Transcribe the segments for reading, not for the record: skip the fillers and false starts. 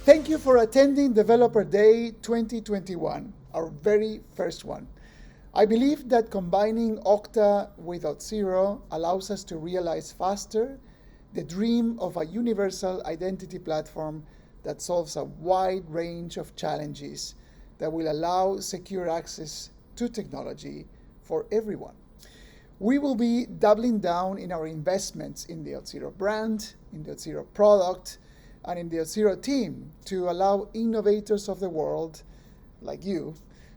Thank you for attending Developer Day 2021, our very first one. I believe that combining Okta with Auth0 allows us to realize faster the dream of a universal identity platform that solves a wide range of challenges that will allow secure access to technology for everyone. We will be doubling down in our investments in the Auth0 brand, in the Auth0 product, and in the Auth0 team to allow innovators of the world, like you,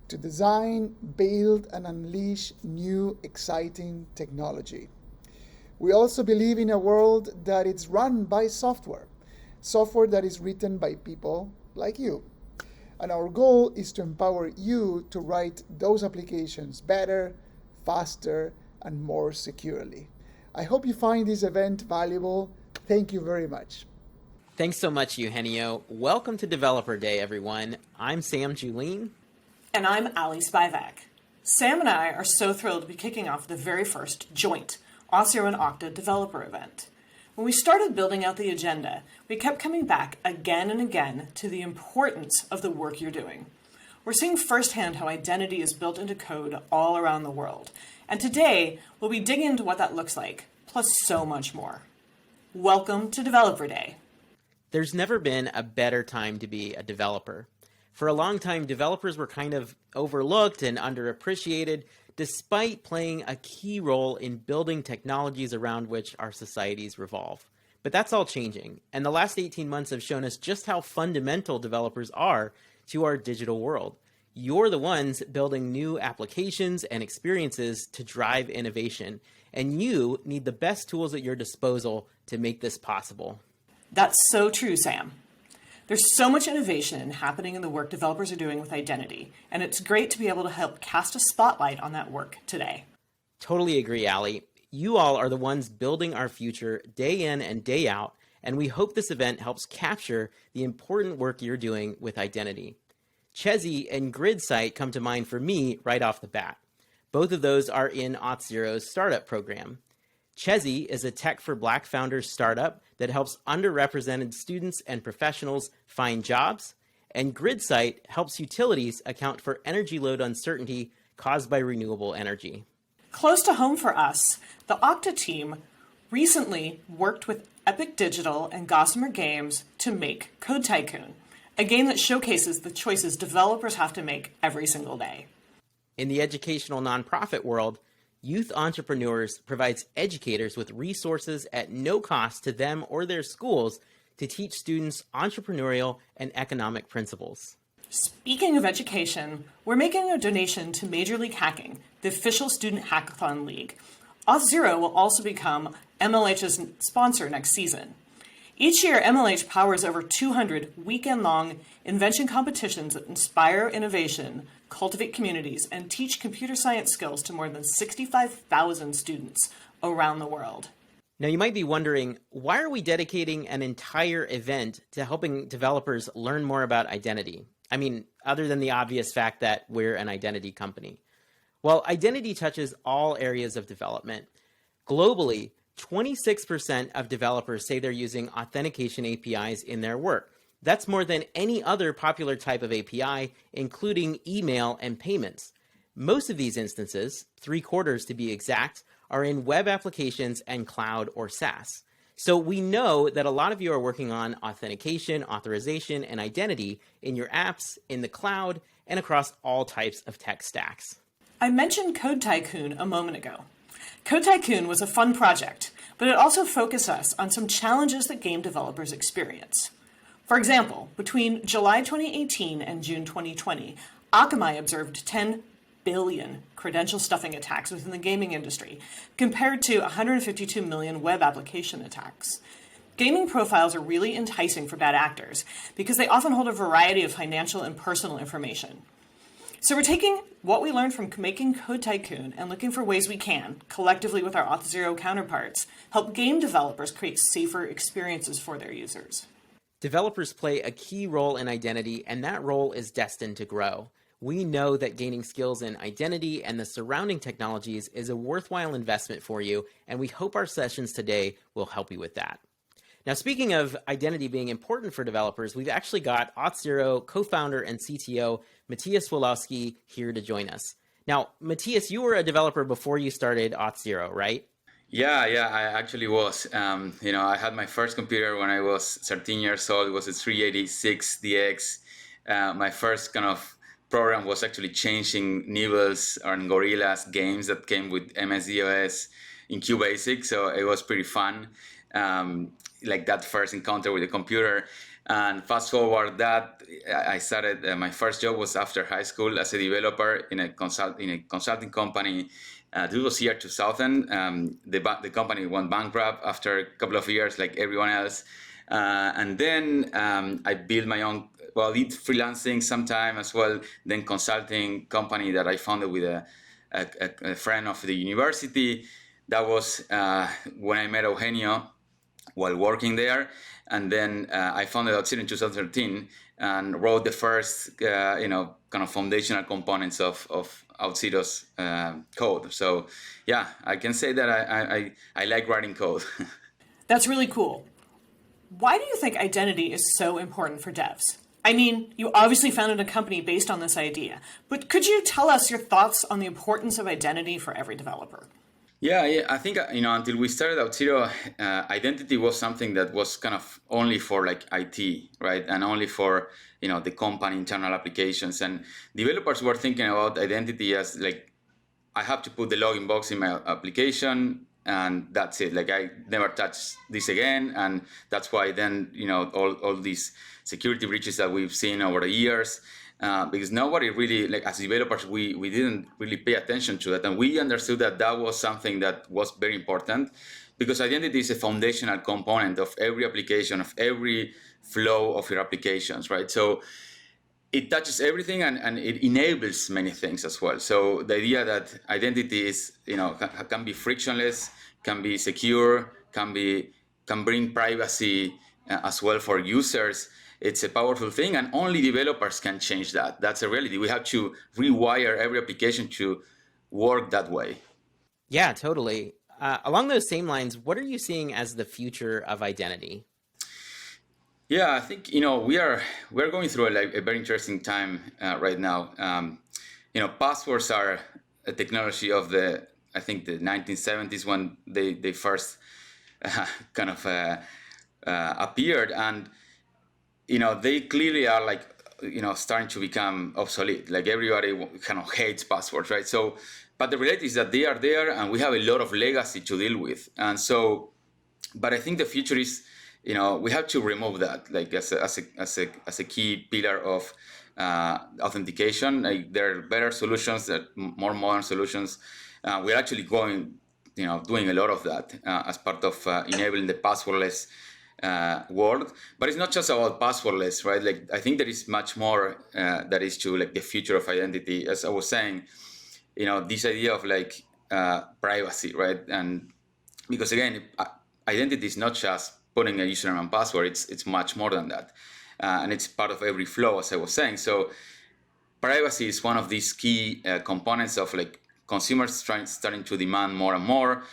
to design, build, and unleash new, exciting technology. We also believe in a world that is run by software that is written by people like you. And our goal is to empower you to write those applications better, faster, and more securely. I hope you find this event valuable. Thank you very much. Thanks so much, Eugenio. Welcome to Developer Day, everyone. I'm Sam Julien. And I'm Spivak. Sam and I are so thrilled to be kicking off the very first joint Auth0 and Okta developer event. When we started building out the agenda, we kept coming back again and again to the importance of the work you're doing. We're seeing firsthand how identity is built into code all around the world. And today, we'll be digging into what that looks like, plus so much more. Welcome to Developer Day. There's never been a better time to be a developer. For a long time, developers were kind of overlooked and underappreciated, despite playing a key role in building technologies around which our societies revolve. But that's all changing, and the last 18 months have shown us just how fundamental developers are to our digital world. You're the ones building new applications and experiences to drive innovation, and you need the best tools at your disposal to make this possible. That's so true, Sam. There's so much innovation happening in the work developers are doing with identity, and it's great to be able to help cast a spotlight on that work today. Totally agree, Ali. You all are the ones building our future day in and day out, and we hope this event helps capture the important work you're doing with identity. Chezi and GridSight come to mind for me right off the bat. Both of those are in Auth0's startup program. Chezi is a Tech for Black Founders startup that helps underrepresented students and professionals find jobs, and GridSight helps utilities account for energy load uncertainty caused by renewable energy. Close to home for us, the Okta team recently worked with Epic Digital and Gossamer Games to make Code Tycoon, a game that showcases the choices developers have to make every single day. In the educational nonprofit world, Youth Entrepreneurs provides educators with resources at no cost to them or their schools to teach students entrepreneurial and economic principles. Speaking of education, we're making a donation to Major League Hacking, the official student hackathon league. Auth0 will also become MLH's sponsor next season. Each year, MLH powers over 200 weekend-long invention competitions that inspire innovation, cultivate communities, and teach computer science skills to more than 65,000 students around the world. Now you might be wondering, why are we dedicating an entire event to helping developers learn more about identity? I mean, other than the obvious fact that we're an identity company. Well, identity touches all areas of development. Globally, 26% of developers say they're using authentication APIs in their work. That's more than any other popular type of API, including email and payments. Most of these instances, 3/4 to be exact, are in web applications and cloud or SaaS. So we know that a lot of you are working on authentication, authorization, and identity in your apps, in the cloud, and across all types of tech stacks. I mentioned Code Tycoon a moment ago. Code Tycoon was a fun project, but it also focused us on some challenges that game developers experience. For example, between July 2018 and June 2020, Akamai observed 10 billion credential stuffing attacks within the gaming industry, compared to 152 million web application attacks. Gaming profiles are really enticing for bad actors because they often hold a variety of financial and personal information. So we're taking what we learned from making Code Tycoon and looking for ways we can, collectively with our Auth0 counterparts, help game developers create safer experiences for their users. Developers play a key role in identity, and that role is destined to grow. We know that gaining skills in identity and the surrounding technologies is a worthwhile investment for you, and we hope our sessions today will help you with that. Now, speaking of identity being important for developers, we've actually got Auth0 co-founder and CTO Matias Woloski here to join us. Now, Matias, you were a developer before you started Auth0, right? Yeah, I actually was. I had my first computer when I was 13 years old. It was a 386DX. My first kind of program was actually changing Nibbles and Gorillas games that came with MSDOS in QBasic, so it was pretty fun. Like that first encounter with the computer. And fast forward that, I started, my first job was after high school as a developer in a consulting company. This was year 2000. The company went bankrupt after a couple of years, like everyone else. And then I built my own, did freelancing sometime as well, then consulting company that I founded with a friend of the university. That was when I met Eugenio while working there. And then I founded Auth0 in 2013 and wrote the first, kind of foundational components of Auth0's code. So yeah, I can say that I like writing code. That's really cool. Why do you think identity is so important for devs? I mean, you obviously founded a company based on this idea, but could you tell us your thoughts on the importance of identity for every developer? Yeah, I think, until we started Auth0, identity was something that was kind of only for like IT, right? And only for, the company internal applications. And developers were thinking about identity as like, I have to put the login box in my application and that's it. Like I never touch this again. And that's why then, all these security breaches that we've seen over the years, because nobody really, like as developers, we didn't really pay attention to it. And we understood that was something that was very important because identity is a foundational component of every application, of every flow of your applications, right? So it touches everything and it enables many things as well. So the idea that identity is, can be frictionless, can be secure, can bring privacy as well for users. It's a powerful thing, and only developers can change that. That's a reality. We have to rewire every application to work that way. Yeah, totally. Along those same lines, what are you seeing as the future of identity? Yeah, I think we're going through a very interesting time right now. Passwords are a technology of the 1970s when they first kind of appeared, and they clearly are like starting to become obsolete. Like everybody kind of hates passwords, right? So, but the reality is that they are there, and we have a lot of legacy to deal with, and so. But I think the future is. We have to remove that, like as a key pillar of authentication. Like there are better solutions, more modern solutions. We're actually doing a lot of that as part of enabling the passwordless world. But it's not just about passwordless, right? Like I think there is much more that is to like the future of identity. As I was saying, this idea of like privacy, right? And because again, identity is not just putting a username and password, it's much more than that. And it's part of every flow, as I was saying. So privacy is one of these key components of like consumers starting to demand more and more,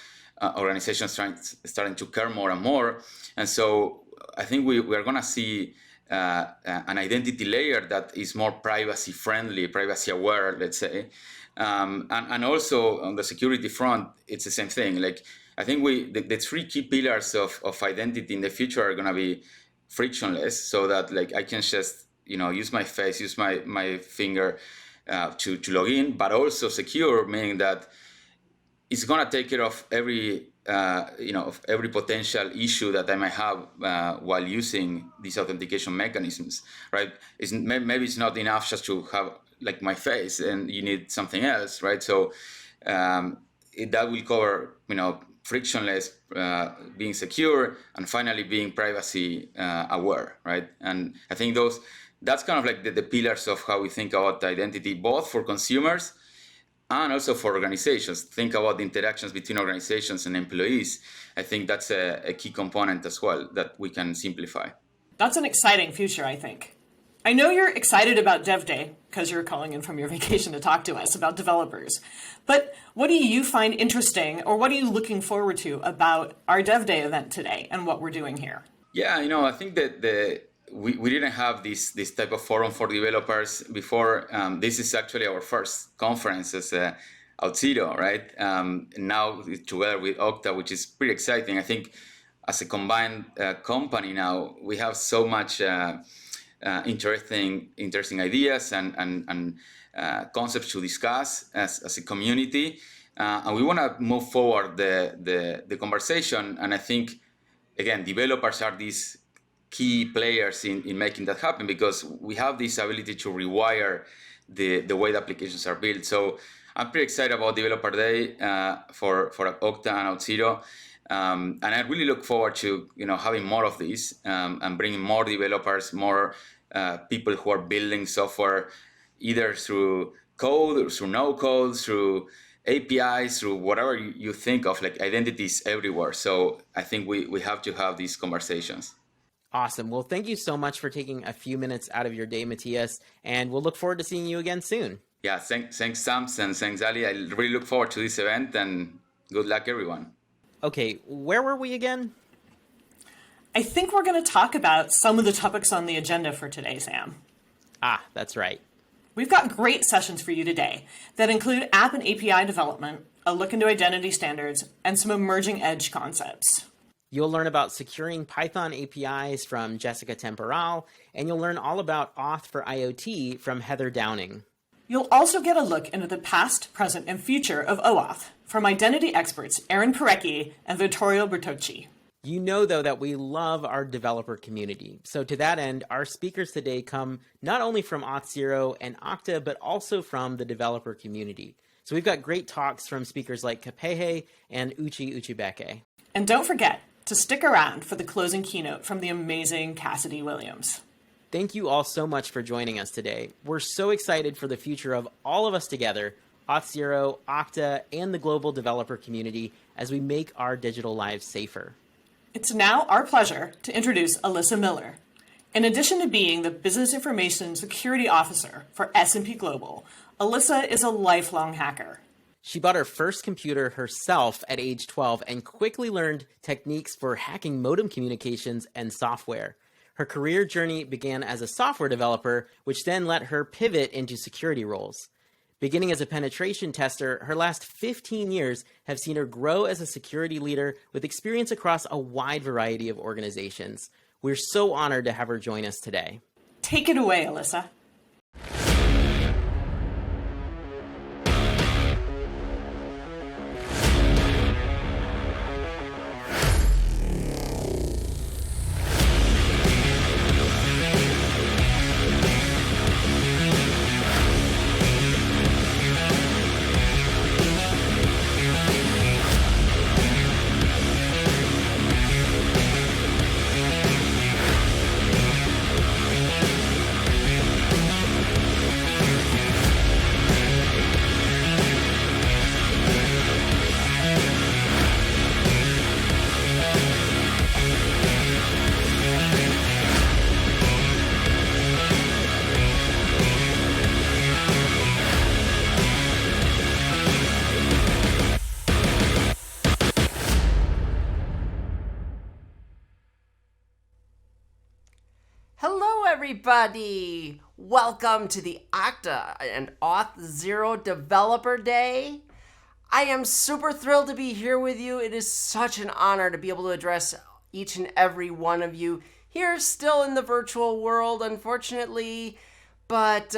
organizations starting to care more and more. And so I think we are going to see an identity layer that is more privacy friendly, privacy aware, let's say. And also on the security front, it's the same thing. Like I think the three key pillars of identity in the future are going to be frictionless, so that like I can just use my face, use my finger to log in, but also secure, meaning that it's going to take care of every of every potential issue that I might have while using these authentication mechanisms, right? Maybe it's not enough just to have like my face, and you need something else, right? So that will cover frictionless, being secure, and finally being privacy aware, right? And I think that's kind of like the pillars of how we think about identity, both for consumers and also for organizations. Think about the interactions between organizations and employees. I think that's a key component as well that we can simplify. That's an exciting future, I think. I know you're excited about Dev Day because you're calling in from your vacation to talk to us about developers. But what do you find interesting, or what are you looking forward to about our Dev Day event today and what we're doing here? Yeah, I think that we didn't have this type of forum for developers before. This is actually our first conference as Auth0, right? Now together with Okta, which is pretty exciting. I think as a combined company now, we have so much interesting ideas and concepts to discuss as a community, and we want to move forward the conversation. And I think, again, developers are these key players in making that happen, because we have this ability to rewire the way the applications are built. So I'm pretty excited about Developer Day for Okta and Auth0. And I really look forward to having more of these and bringing more developers, more people who are building software, either through code or through no code, through APIs, through whatever you think of, like identities everywhere. So I think we have to have these conversations. Awesome. Well, thank you so much for taking a few minutes out of your day, Matias, and we'll look forward to seeing you again soon. Yeah, thanks, Sams, and thanks, Ali. I really look forward to this event, and good luck, everyone. Okay, where were we again? I think we're going to talk about some of the topics on the agenda for today, Sam. Ah, that's right. We've got great sessions for you today that include app and API development, a look into identity standards, and some emerging edge concepts. You'll learn about securing Python APIs from Jessica Temporal, and you'll learn all about Auth for IoT from Heather Downing. You'll also get a look into the past, present, and future of OAuth from identity experts Aaron Parecki and Vittorio Bertocci. You know, though, that we love our developer community. So to that end, our speakers today come not only from Auth0 and Okta, but also from the developer community. So we've got great talks from speakers like Kapehe and Uchi Uchibeke. And don't forget to stick around for the closing keynote from the amazing Cassidy Williams. Thank you all so much for joining us today. We're so excited for the future of all of us together, Auth0, Okta, and the global developer community, as we make our digital lives safer. It's now our pleasure to introduce Alyssa Miller. In addition to being the Business Information Security Officer for S&P Global, Alyssa is a lifelong hacker. She bought her first computer herself at age 12 and quickly learned techniques for hacking modem communications and software. Her career journey began as a software developer, which then let her pivot into security roles. Beginning as a penetration tester, her last 15 years have seen her grow as a security leader with experience across a wide variety of organizations. We're so honored to have her join us today. Take it away, Alyssa. Everybody, welcome to the Okta and Auth0 Developer Day. I am super thrilled to be here with you. It is such an honor to be able to address each and every one of you here, still in the virtual world, unfortunately, but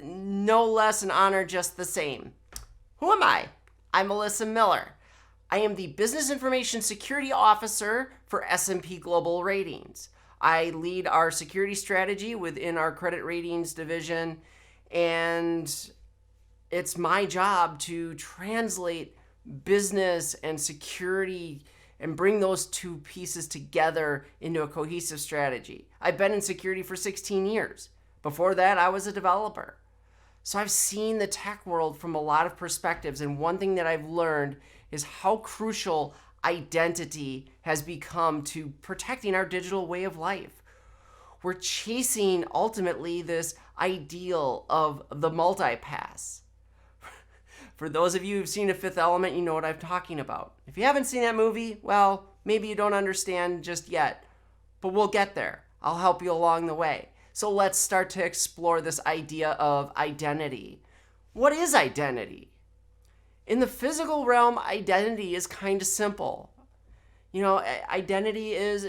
no less an honor just the same. Who am I? I'm Alyssa Miller. I am the Business Information Security Officer for S&P Global Ratings. I lead our security strategy within our credit ratings division, and it's my job to translate business and security and bring those two pieces together into a cohesive strategy. I've been in security for 16 years. Before that, I was a developer. So I've seen the tech world from a lot of perspectives, and one thing that I've learned is how crucial identity has become to protecting our digital way of life. We're chasing ultimately this ideal of the multipass. For those of you who've seen The Fifth Element, you know what I'm talking about. If you haven't seen that movie, well, maybe you don't understand just yet. but we'll get there. I'll help you along the way. So let's start to explore this idea of identity. What is identity? In the physical realm, identity is kind of simple. Identity is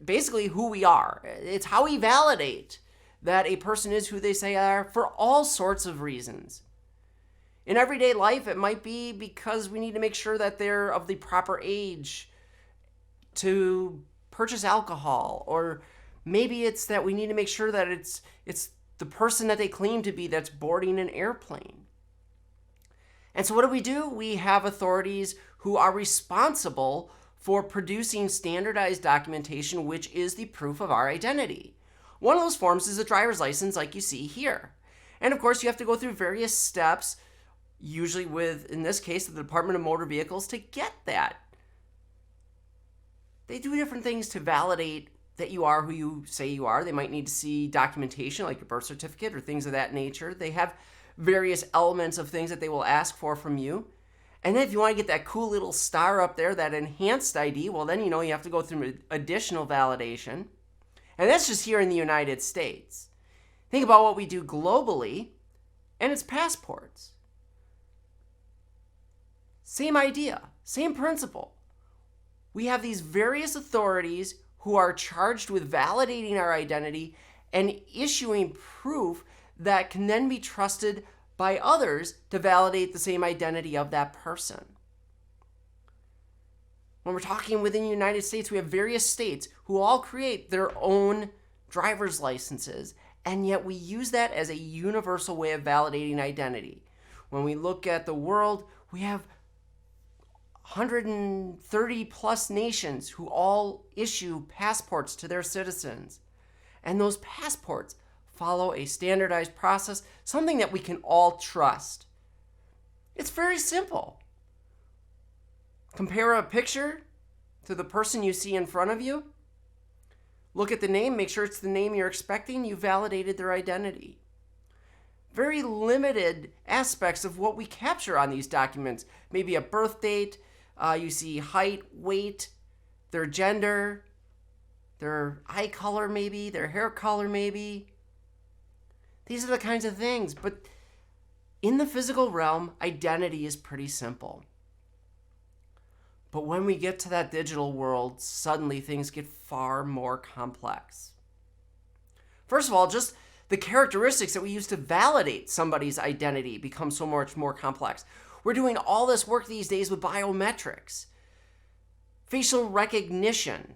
basically who we are. It's how we validate that a person is who they say they are for all sorts of reasons. In everyday life, it might be because we need to make sure that they're of the proper age to purchase alcohol, or maybe it's that we need to make sure that it's the person that they claim to be that's boarding an airplane. And so what do? We have authorities who are responsible for producing standardized documentation, which is the proof of our identity. One of those forms is a driver's license, like you see here. And of course, you have to go through various steps, usually with, in this case, the Department of Motor Vehicles, to get that. They do different things to validate that you are who you say you are. They might need to see documentation like your birth certificate or things of that nature. They have various elements of things that they will ask for from you. And then if you want to get that cool little star up there, that enhanced ID, well then you have to go through additional validation. And that's just here in the United States. Think about what we do globally, and it's passports. Same idea, same principle. We have these various authorities who are charged with validating our identity and issuing proof that can then be trusted by others to validate the same identity of that person. When we're talking within the United States, we have various states who all create their own driver's licenses, and yet we use that as a universal way of validating identity. When we look at the world, we have 130 plus nations who all issue passports to their citizens. And those passports follow a standardized process, something that we can all trust. It's very simple. Compare a picture to the person you see in front of you. Look at the name, make sure it's the name you're expecting. You validated their identity. Very limited aspects of what we capture on these documents. Maybe a birth date, you see height, weight, their gender, their eye color maybe, their hair color maybe. These are the kinds of things. But in the physical realm, identity is pretty simple. But when we get to that digital world, suddenly things get far more complex. First of all, just the characteristics that we use to validate somebody's identity become so much more complex. We're doing all this work these days with biometrics, facial recognition,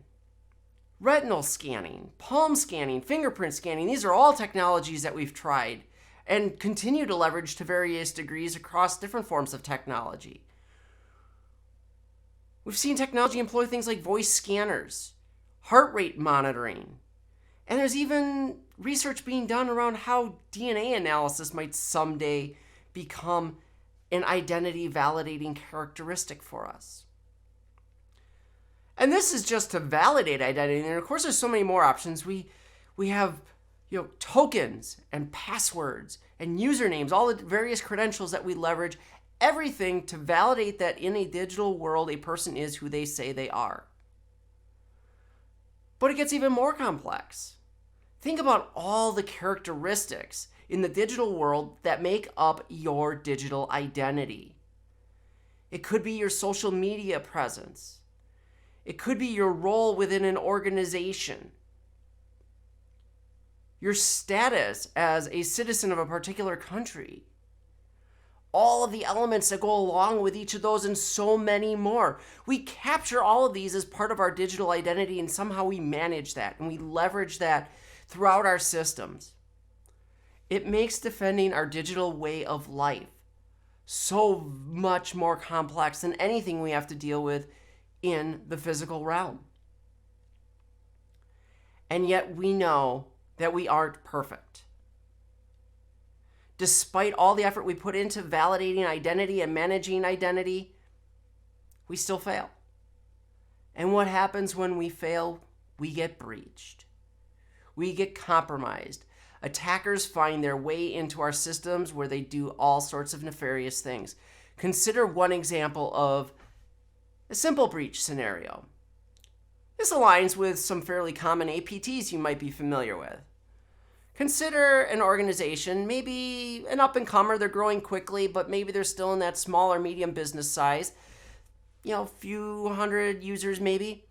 retinal scanning, palm scanning, fingerprint scanning. These are all technologies that we've tried and continue to leverage to various degrees across different forms of technology. We've seen technology employ things like voice scanners, heart rate monitoring, and there's even research being done around how DNA analysis might someday become an identity validating characteristic for us. And this is just to validate identity. And of course, there's so many more options. We have tokens and passwords and usernames, all the various credentials that we leverage, everything to validate that in a digital world, a person is who they say they are. But it gets even more complex. Think about all the characteristics in the digital world that make up your digital identity. It could be your social media presence. It could be your role within an organization. Your status as a citizen of a particular country. All of the elements that go along with each of those and so many more. We capture all of these as part of our digital identity, and somehow we manage that and we leverage that throughout our systems. It makes defending our digital way of life so much more complex than anything we have to deal with in the physical realm. And yet we know that we aren't perfect. Despite all the effort we put into validating identity and managing identity, we still fail. And what happens when we fail? We get breached. We get compromised. Attackers find their way into our systems where they do all sorts of nefarious things. Consider one example of a simple breach scenario. This aligns with some fairly common APTs you might be familiar with. Consider an organization, maybe an up-and-comer, they're growing quickly, but maybe they're still in that small or medium business size, a few hundred users maybe.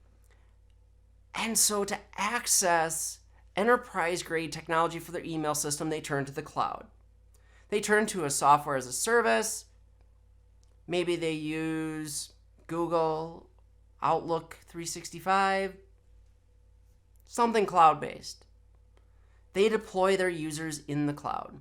And so to access enterprise-grade technology for their email system, they turn to the cloud. They turn to a software as a service. Maybe they use Google, Outlook 365, something cloud-based. They deploy their users in the cloud.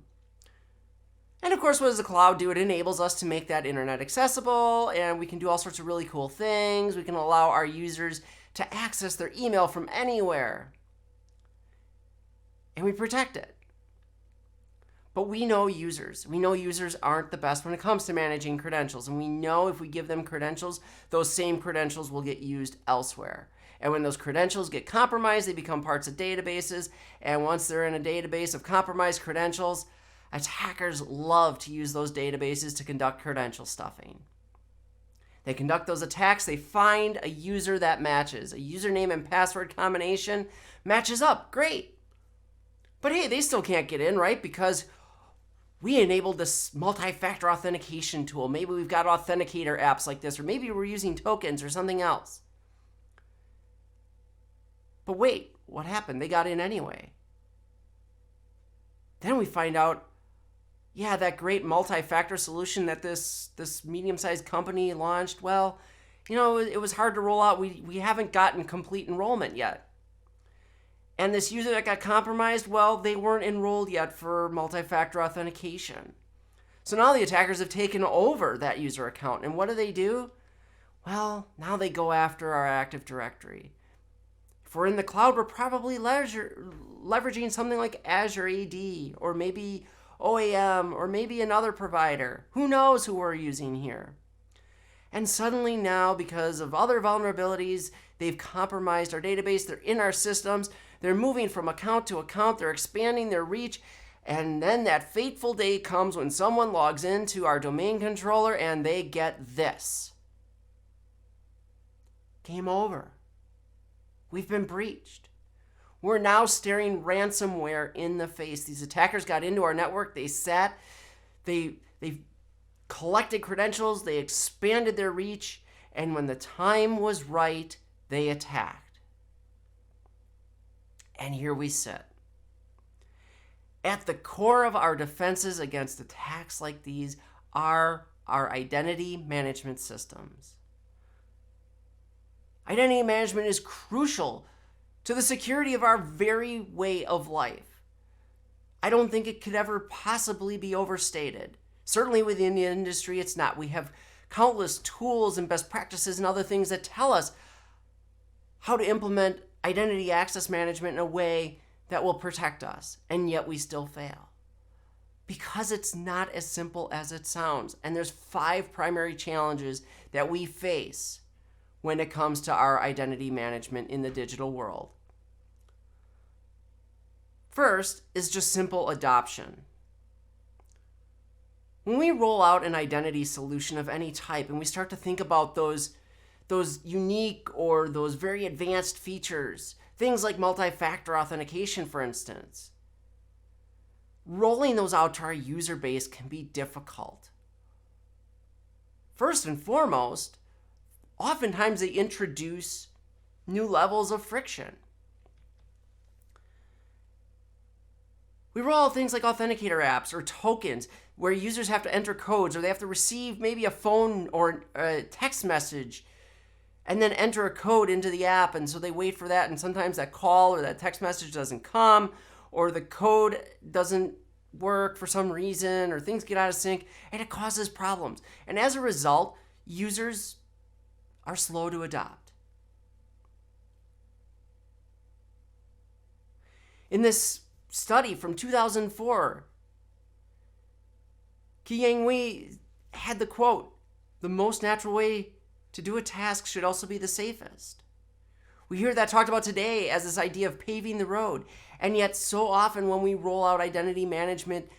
And of course, what does the cloud do? It enables us to make that internet accessible, and we can do all sorts of really cool things. We can allow our users to access their email from anywhere. And we protect it. But we know users. We know users aren't the best when it comes to managing credentials. And we know if we give them credentials, those same credentials will get used elsewhere. And when those credentials get compromised, they become parts of databases. And once they're in a database of compromised credentials, attackers love to use those databases to conduct credential stuffing. They conduct those attacks, they find a user that matches. A username and password combination matches up, great. But hey, they still can't get in, right? Because we enabled this multi-factor authentication tool. Maybe we've got authenticator apps like this, or maybe we're using tokens or something else. But wait, what happened? They got in anyway. Then we find out, that great multi-factor solution that this medium-sized company launched, well, it was hard to roll out. We haven't gotten complete enrollment yet. And this user that got compromised, well, they weren't enrolled yet for multi-factor authentication. So now the attackers have taken over that user account. And what do? Well, now they go after our Active Directory. If we're in the cloud, we're probably leveraging something like Azure AD, or maybe OAM, or maybe another provider. Who knows who we're using here? And suddenly now, because of other vulnerabilities, they've compromised our database, they're in our systems, they're moving from account to account, they're expanding their reach, and then that fateful day comes when someone logs into our domain controller and they get this. Game over. We've been breached. We're now staring ransomware in the face. These attackers got into our network, they collected credentials, they expanded their reach, and when the time was right, they attacked. And here we sit. At the core of our defenses against attacks like these are our identity management systems. Identity management is crucial to the security of our very way of life. I don't think it could ever possibly be overstated. Certainly within the industry, it's not. We have countless tools and best practices and other things that tell us how to implement identity access management in a way that will protect us, and yet we still fail. Because it's not as simple as it sounds. And there's 5 primary challenges that we face when it comes to our identity management in the digital world. First is just simple adoption. When we roll out an identity solution of any type and we start to think about those unique or those very advanced features, things like multi-factor authentication, for instance, rolling those out to our user base can be difficult. First and foremost, oftentimes they introduce new levels of friction. We roll out things like authenticator apps or tokens where users have to enter codes, or they have to receive maybe a phone or a text message and then enter a code into the app, and so they wait for that, and sometimes that call or that text message doesn't come, or the code doesn't work for some reason, or things get out of sync, and it causes problems. And as a result, users are slow to adopt. In this study from 2004, Qiyang Wei had the quote, "The most natural way to do a task should also be the safest." We hear that talked about today as this idea of paving the road. And yet so often when we roll out identity management,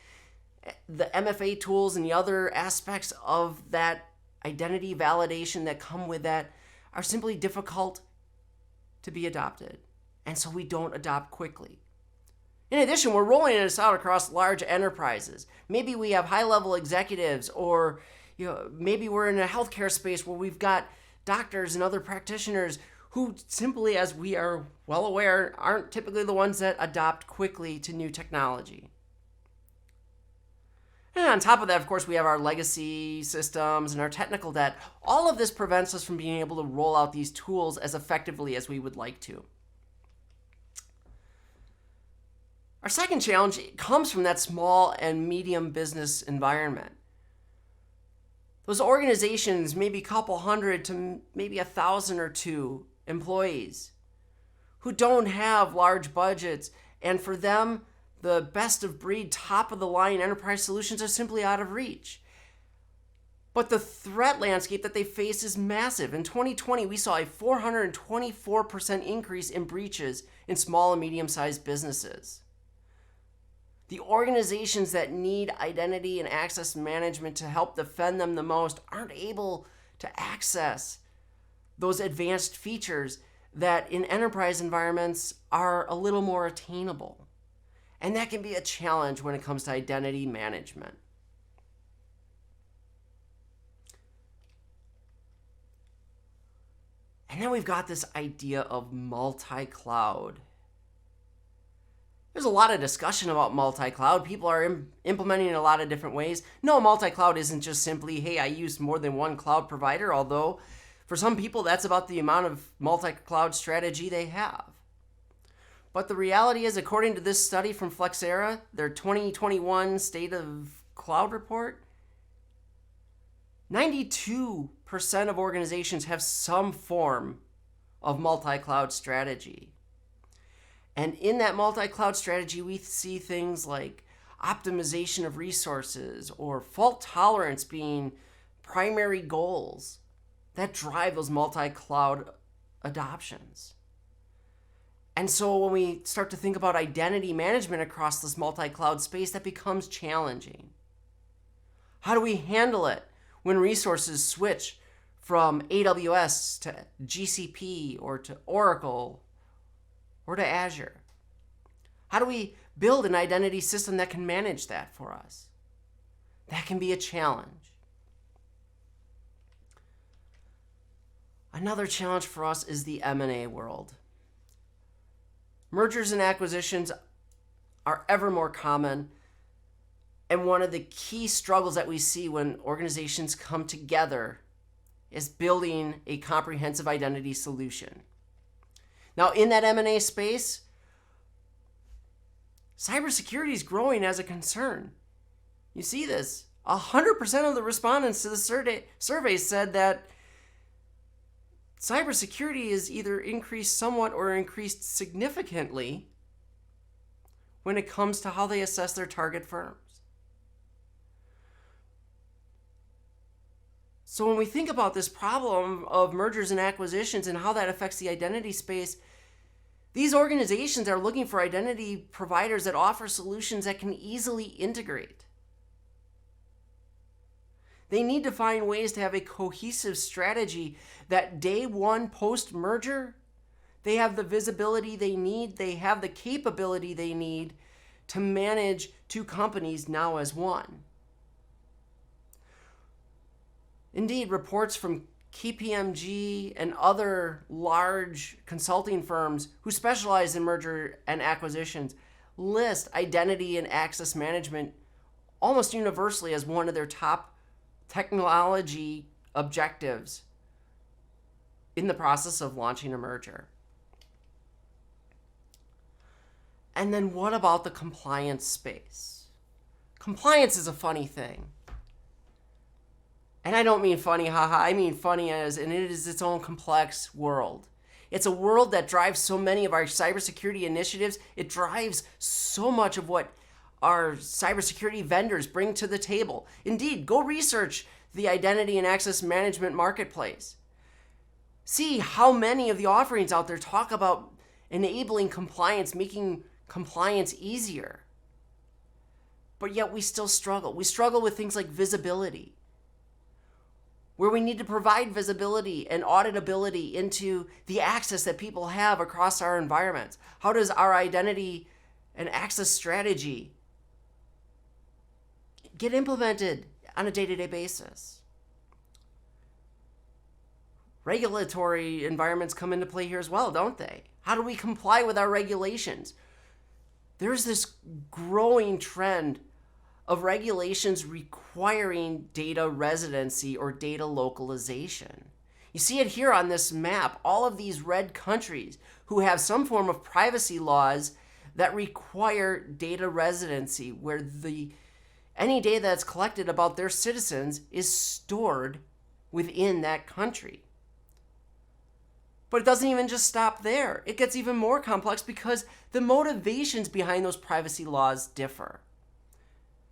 the MFA tools and the other aspects of that identity validation that come with that are simply difficult to be adopted, and so we don't adopt quickly. In addition, we're rolling this out across large enterprises. Maybe we have high-level executives, or maybe we're in a healthcare space where we've got doctors and other practitioners who simply, as we are well aware, aren't typically the ones that adopt quickly to new technology. And on top of that, of course, we have our legacy systems and our technical debt. All of this prevents us from being able to roll out these tools as effectively as we would like to. Our second challenge comes from that small and medium business environment. Those organizations, maybe a couple hundred to maybe 1,000 or two employees who don't have large budgets, and for them, the best of breed, top of the line enterprise solutions are simply out of reach. But the threat landscape that they face is massive. In 2020, we saw a 424% increase in breaches in small and medium-sized businesses. The organizations that need identity and access management to help defend them the most aren't able to access those advanced features that in enterprise environments are a little more attainable. And that can be a challenge when it comes to identity management. And then we've got this idea of multi-cloud. There's a lot of discussion about multi-cloud. People are implementing in a lot of different ways. No, multi-cloud isn't just simply, hey, I use more than one cloud provider, although for some people that's about the amount of multi-cloud strategy they have. But the reality is, according to this study from Flexera, their 2021 State of Cloud report, 92% of organizations have some form of multi-cloud strategy. And in that multi-cloud strategy, we see things like optimization of resources or fault tolerance being primary goals that drive those multi-cloud adoptions. And so when we start to think about identity management across this multi-cloud space, that becomes challenging. How do we handle it when resources switch from AWS to GCP or to Oracle or to Azure? How do we build an identity system that can manage that for us? That can be a challenge. Another challenge for us is the M&A world. Mergers and acquisitions are ever more common, and one of the key struggles that we see when organizations come together is building a comprehensive identity solution. Now, in that M&A space, cybersecurity is growing as a concern. You see this. 100% of the respondents to the survey said that cybersecurity is either increased somewhat or increased significantly when it comes to how they assess their target firms. So when we think about this problem of mergers and acquisitions and how that affects the identity space, these organizations are looking for identity providers that offer solutions that can easily integrate. They need to find ways to have a cohesive strategy that day one post-merger, they have the visibility they need, they have the capability they need to manage two companies now as one. Indeed, reports from KPMG and other large consulting firms who specialize in merger and acquisitions list identity and access management almost universally as one of their top technology objectives in the process of launching a merger. And then what about the compliance space? Compliance is a funny thing. And I don't mean funny, haha, I mean funny as, and it is its own complex world. It's a world that drives so many of our cybersecurity initiatives. It drives so much of what our cybersecurity vendors bring to the table. Indeed, go research the identity and access management marketplace. See how many of the offerings out there talk about enabling compliance, making compliance easier. But yet we still struggle. We struggle with things like visibility. where we need to provide visibility and auditability into the access that people have across our environments. How does our identity and access strategy get implemented on a day-to-day basis? Regulatory environments come into play here as well, don't they? How do we comply with our regulations? There's this growing trend of regulations requiring data residency or data localization. You see it here on this map, all of these red countries who have some form of privacy laws that require data residency, where any data that's collected about their citizens is stored within that country. But it doesn't even just stop there. It gets even more complex because the motivations behind those privacy laws differ.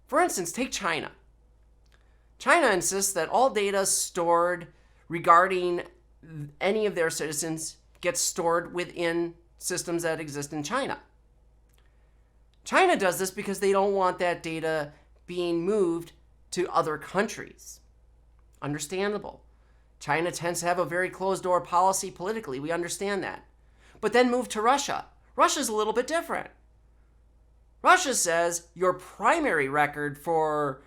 For instance, take China. China insists that all data stored regarding any of their citizens gets stored within systems that exist in China. China does this because they don't want that data being moved to other countries. Understandable. China tends to have a very closed-door policy politically. We understand that. But then move to Russia. Russia's a little bit different. Russia says your primary record for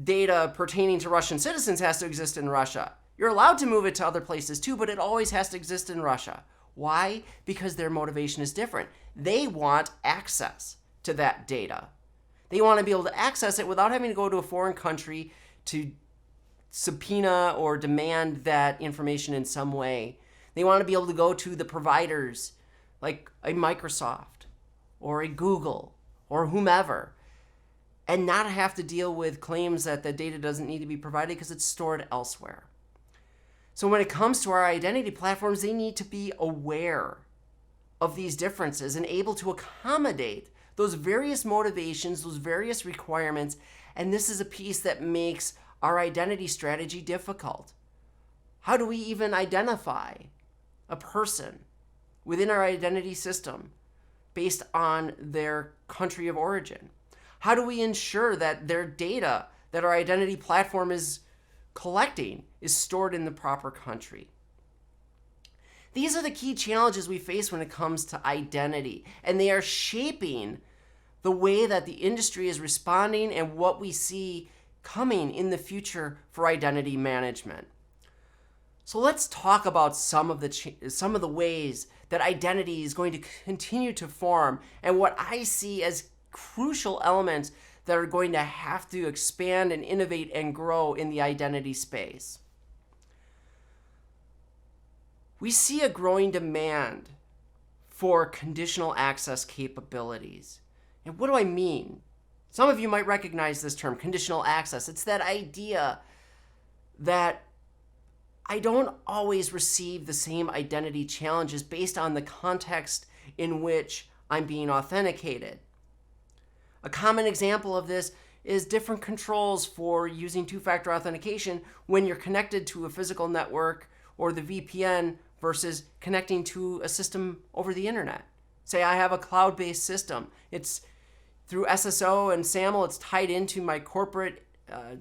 data pertaining to Russian citizens has to exist in Russia. You're allowed to move it to other places too, but it always has to exist in Russia. Why? Because their motivation is different. They want access to that data. They want to be able to access it without having to go to a foreign country to subpoena or demand that information in some way. They want to be able to go to the providers like a Microsoft or a Google or whomever and not have to deal with claims that the data doesn't need to be provided because it's stored elsewhere. So when it comes to our identity platforms, they need to be aware of these differences and able to accommodate those various motivations, those various requirements, and this is a piece that makes our identity strategy difficult. How do we even identify a person within our identity system based on their country of origin? How do we ensure that their data that our identity platform is collecting is stored in the proper country? These are the key challenges we face when it comes to identity, and they are shaping the way that the industry is responding and what we see coming in the future for identity management. So let's talk about some of the ways that identity is going to continue to form and what I see as crucial elements that are going to have to expand and innovate and grow in the identity space. We see a growing demand for conditional access capabilities. And what do I mean? Some of you might recognize this term, conditional access. It's that idea that I don't always receive the same identity challenges based on the context in which I'm being authenticated. A common example of this is different controls for using two-factor authentication when you're connected to a physical network or the VPN versus connecting to a system over the internet. Say I have a cloud-based system. It's through SSO and SAML, it's tied into my corporate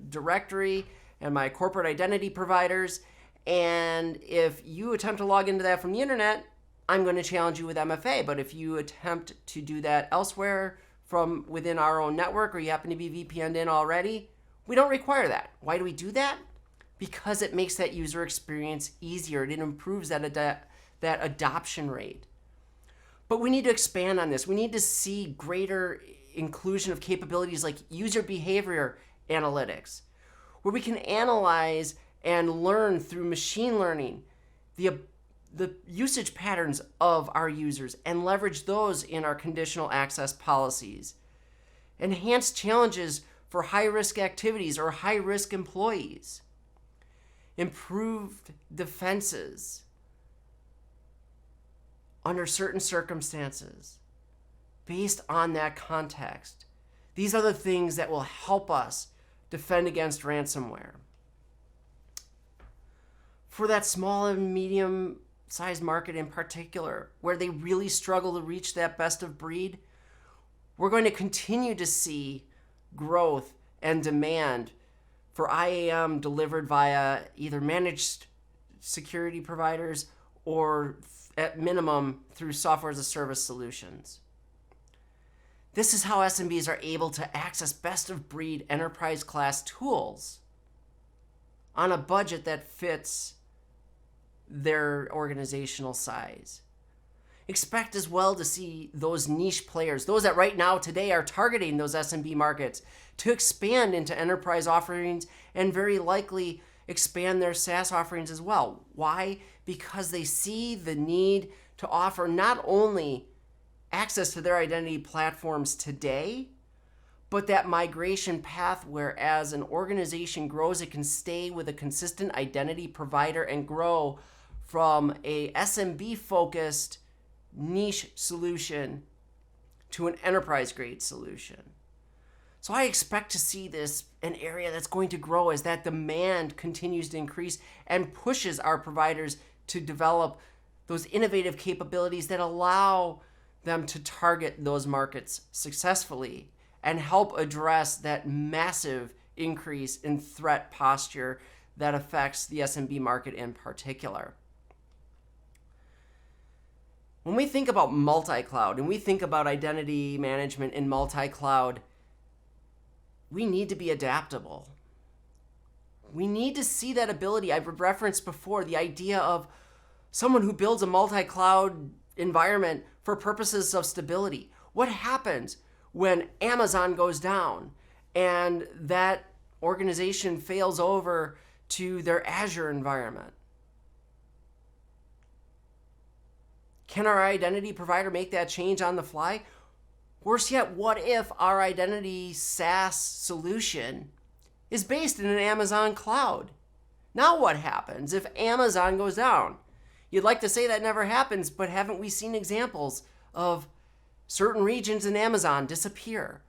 directory and my corporate identity providers. And if you attempt to log into that from the internet, I'm going to challenge you with MFA. But if you attempt to do that elsewhere from within our own network, or you happen to be VPN'd in already, we don't require that. Why do we do that? Because it makes that user experience easier. It improves that adoption rate. But we need to expand on this. We need to see greater inclusion of capabilities like user behavior analytics, where we can analyze and learn through machine learning the usage patterns of our users and leverage those in our conditional access policies. Enhanced challenges for high-risk activities or high-risk employees. Improved defenses under certain circumstances based on that context. These are the things that will help us defend against ransomware. For that small and medium-sized market in particular, where they really struggle to reach that best of breed, we're going to continue to see growth and demand for IAM delivered via either managed security providers or at minimum through software as a service solutions. This is how SMBs are able to access best of breed enterprise class tools on a budget that fits their organizational size. Expect as well to see those niche players, those that right now today are targeting those SMB markets, to expand into enterprise offerings and very likely expand their SaaS offerings as well. Why? Because they see the need to offer not only access to their identity platforms today, but that migration path where as an organization grows, it can stay with a consistent identity provider and grow from a SMB-focused niche solution to an enterprise-grade solution. So I expect to see this an area that's going to grow as that demand continues to increase and pushes our providers to develop those innovative capabilities that allow them to target those markets successfully and help address that massive increase in threat posture that affects the SMB market in particular. When we think about multi-cloud and we think about identity management in multi-cloud, we need to be adaptable. We need to see that ability. I've referenced before the idea of someone who builds a multi-cloud environment for purposes of stability. What happens when Amazon goes down and that organization fails over to their Azure environment? Can our identity provider make that change on the fly? Worse yet, what if our identity SaaS solution is based in an Amazon cloud? Now what happens if Amazon goes down? You'd like to say that never happens, but haven't we seen examples of certain regions in Amazon disappear?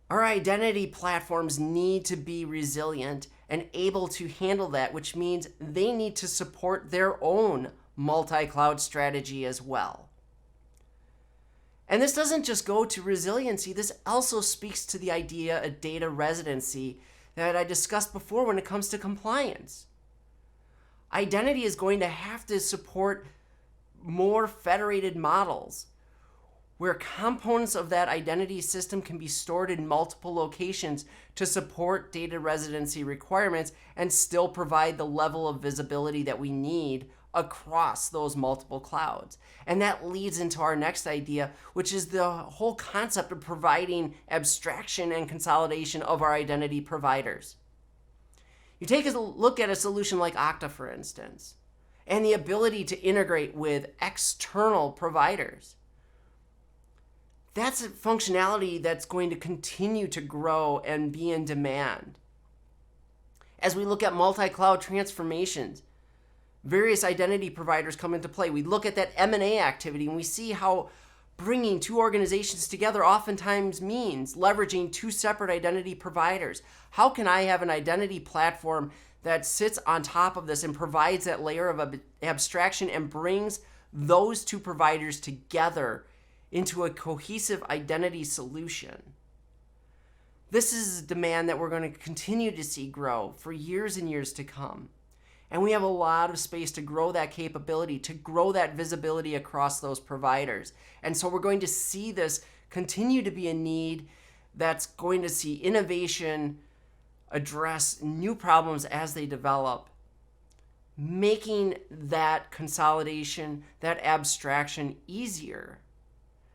Our identity platforms need to be resilient and able to handle that, which means they need to support their own multi-cloud strategy as well. And this doesn't just go to resiliency, this also speaks to the idea of data residency that I discussed before when it comes to compliance. Identity is going to have to support more federated models where components of that identity system can be stored in multiple locations to support data residency requirements and still provide the level of visibility that we need across those multiple clouds. And that leads into our next idea, which is the whole concept of providing abstraction and consolidation of our identity providers. You take a look at a solution like Okta, for instance, and the ability to integrate with external providers. That's a functionality that's going to continue to grow and be in demand. As we look at multi-cloud transformations, various identity providers come into play. We look at that M&A activity and we see how bringing two organizations together oftentimes means leveraging two separate identity providers. How can I have an identity platform that sits on top of this and provides that layer of abstraction and brings those two providers together into a cohesive identity solution? This is a demand that we're going to continue to see grow for years and years to come. And we have a lot of space to grow that capability, to grow that visibility across those providers. And so we're going to see this continue to be a need that's going to see innovation address new problems as they develop, making that consolidation, that abstraction easier,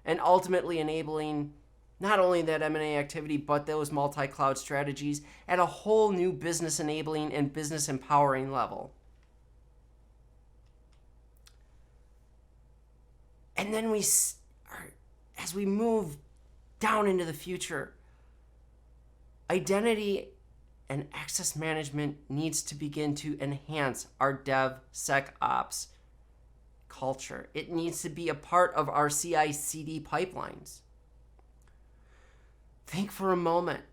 and ultimately enabling not only that M&A activity, but those multi-cloud strategies at a whole new business enabling and business empowering level. And then as we move down into the future, identity and access management needs to begin to enhance our DevSecOps culture. It needs to be a part of our CI/CD pipelines. Think for a moment.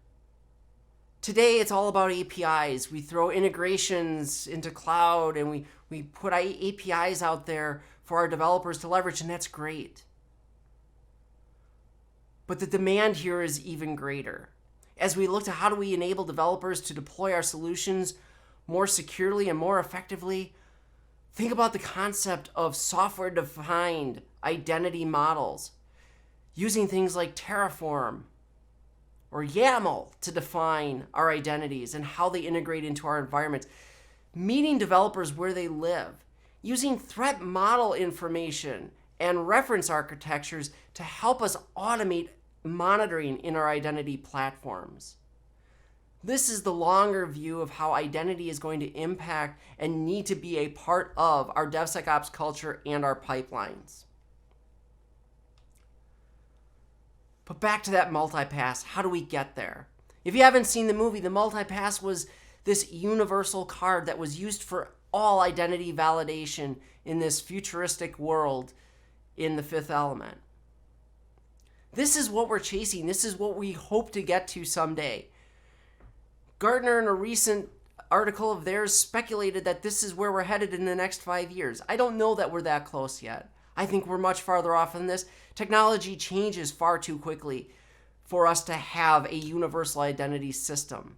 Today, it's all about APIs. We throw integrations into cloud and we put APIs out there for our developers to leverage, and that's great. But the demand here is even greater. as we look to how do we enable developers to deploy our solutions more securely and more effectively, think about the concept of software-defined identity models, using things like Terraform or YAML to define our identities and how they integrate into our environments, meeting developers where they live, using threat model information and reference architectures to help us automate monitoring in our identity platforms. This is the longer view of how identity is going to impact and need to be a part of our DevSecOps culture and our pipelines. But back to that multipass, how do we get there? If you haven't seen the movie, the multipass was this universal card that was used for all identity validation in this futuristic world in The Fifth Element. This is what we're chasing. This is what we hope to get to someday. Gartner, in a recent article of theirs, speculated that this is where we're headed in the next 5 years. I don't know that we're that close yet. I think we're much farther off than this. Technology changes far too quickly for us to have a universal identity system.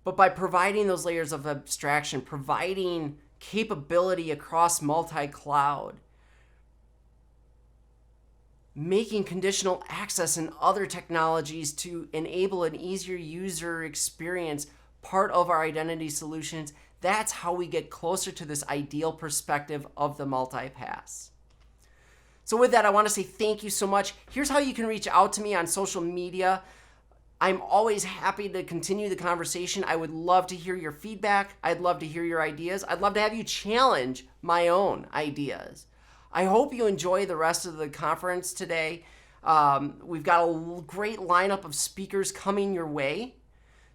But by providing those layers of abstraction, providing capability across multi-cloud, making conditional access and other technologies to enable an easier user experience part of our identity solutions, that's how we get closer to this ideal perspective of the multipass. So with that, I want to say thank you so much. Here's how you can reach out to me on social media. I'm always happy to continue the conversation. I would love to hear your feedback. I'd love to hear your ideas. I'd love to have you challenge my own ideas. I hope you enjoy the rest of the conference today. We've got a great lineup of speakers coming your way.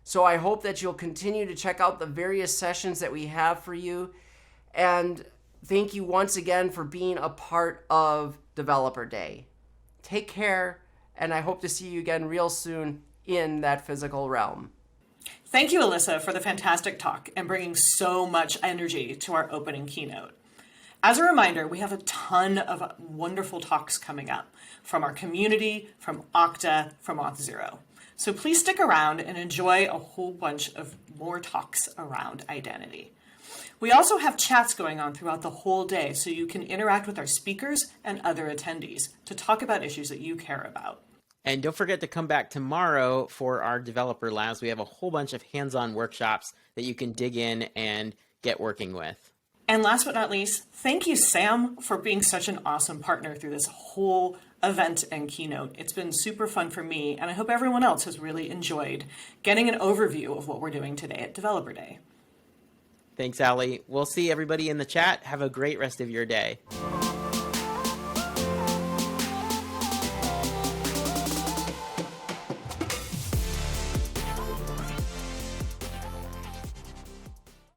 So I hope that you'll continue to check out the various sessions that we have for you. And thank you once again for being a part of Developer Day. Take care, and I hope to see you again real soon in that physical realm. Thank you, Alyssa, for the fantastic talk and bringing so much energy to our opening keynote. As a reminder, we have a ton of wonderful talks coming up from our community, from Okta, from Auth0. So please stick around and enjoy a whole bunch of more talks around identity. We also have chats going on throughout the whole day, so you can interact with our speakers and other attendees to talk about issues that you care about. And don't forget to come back tomorrow for our developer labs. We have a whole bunch of hands-on workshops that you can dig in and get working with. And last but not least, thank you, Sam, for being such an awesome partner through this whole event and keynote. It's been super fun for me, and I hope everyone else has really enjoyed getting an overview of what we're doing today at Developer Day. Thanks, Allie. We'll see everybody in the chat. Have a great rest of your day.